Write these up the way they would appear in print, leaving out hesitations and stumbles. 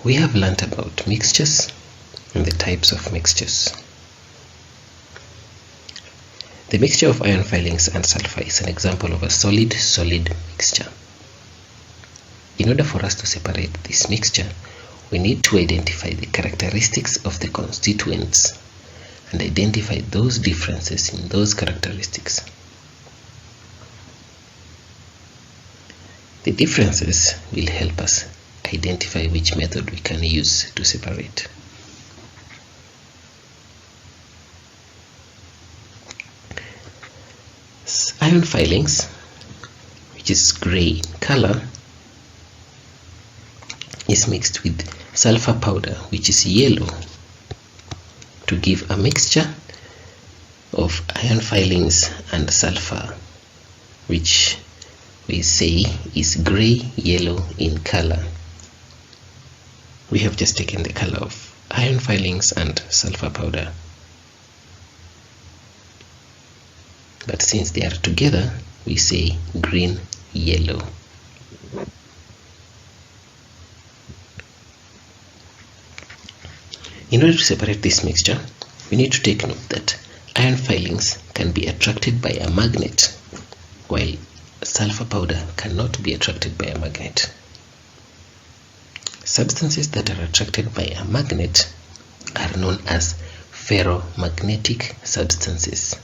We have learnt about mixtures and the types of mixtures. The mixture of iron filings and sulfur is an example of a solid-solid mixture. In order for us to separate this mixture, we need to identify the characteristics of the constituents and identify those differences in those characteristics. The differences will help us identify which method we can use to separate. Iron filings, which is gray in color, is mixed with sulfur powder, which is yellow, to give a mixture of iron filings and sulfur, which we say is gray-yellow in color. We have just taken the color of iron filings and sulfur powder, but since they are together, we say green-yellow. In order to separate this mixture, we need to take note that iron filings can be attracted by a magnet, while sulfur powder cannot be attracted by a magnet. Substances that are attracted by a magnet are known as ferromagnetic substances.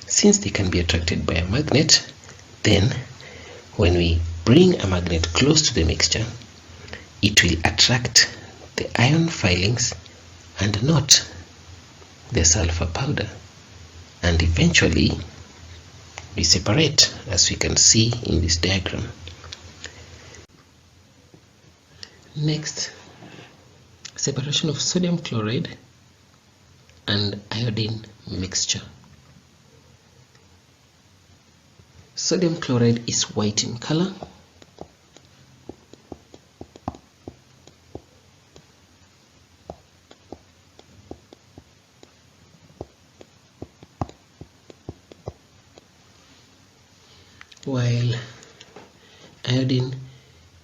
Since they can be attracted by a magnet, then when we bring a magnet close to the mixture, it will attract the iron filings and not the sulfur powder, and eventually we separate, as we can see in this diagram. Next, separation of sodium chloride and iodine mixture. Sodium chloride is white in color. While iodine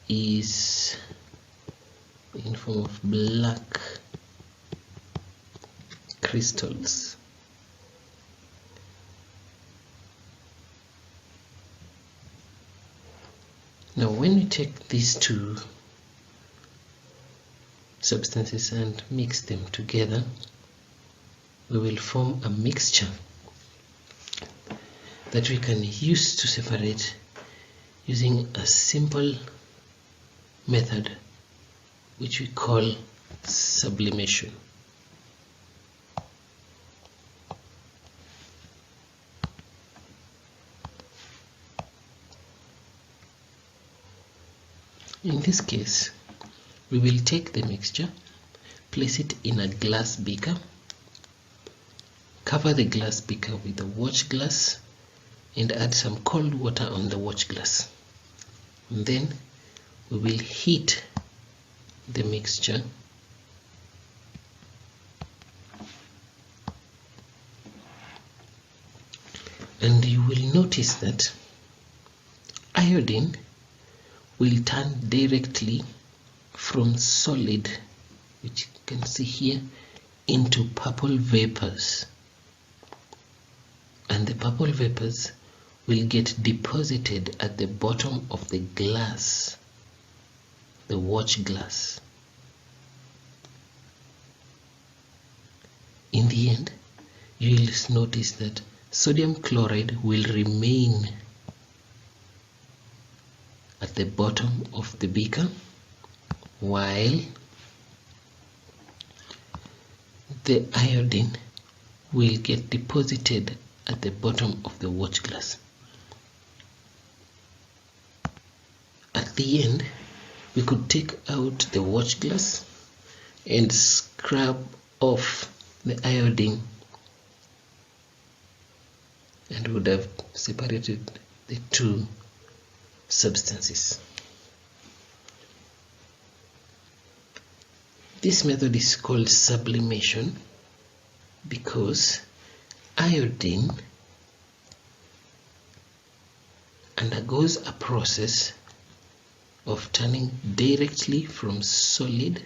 is in form of black crystals. Now, when we take these two substances and mix them together, we will form a mixture that we can use to separate using a simple method which we call sublimation. In this case, we will take the mixture, place it in a glass beaker, cover the glass beaker with a watch glass, and add some cold water on the watch glass. And then we will heat the mixture and you will notice that iodine will turn directly from solid, which you can see here, into purple vapors, and the purple vapors will get deposited at the bottom of the glass, the watch glass. In the end, you will notice that sodium chloride will remain at the bottom of the beaker, while the iodine will get deposited at the bottom of the watch glass. At the end, we could take out the watch glass and scrub off the iodine, and would have separated the two substances. This method is called sublimation because iodine undergoes a process of turning directly from solid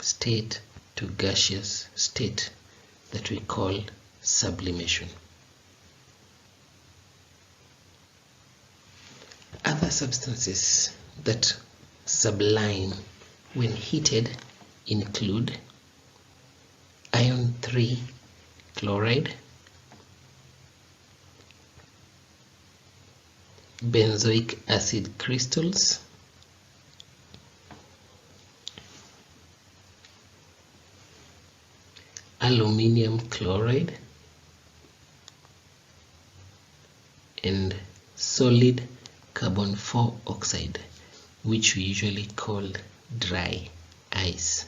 state to gaseous state that we call sublimation. Other substances that sublime when heated include iron 3 chloride, benzoic acid crystals, aluminium chloride, and solid carbon 4 oxide, which we usually call dry ice.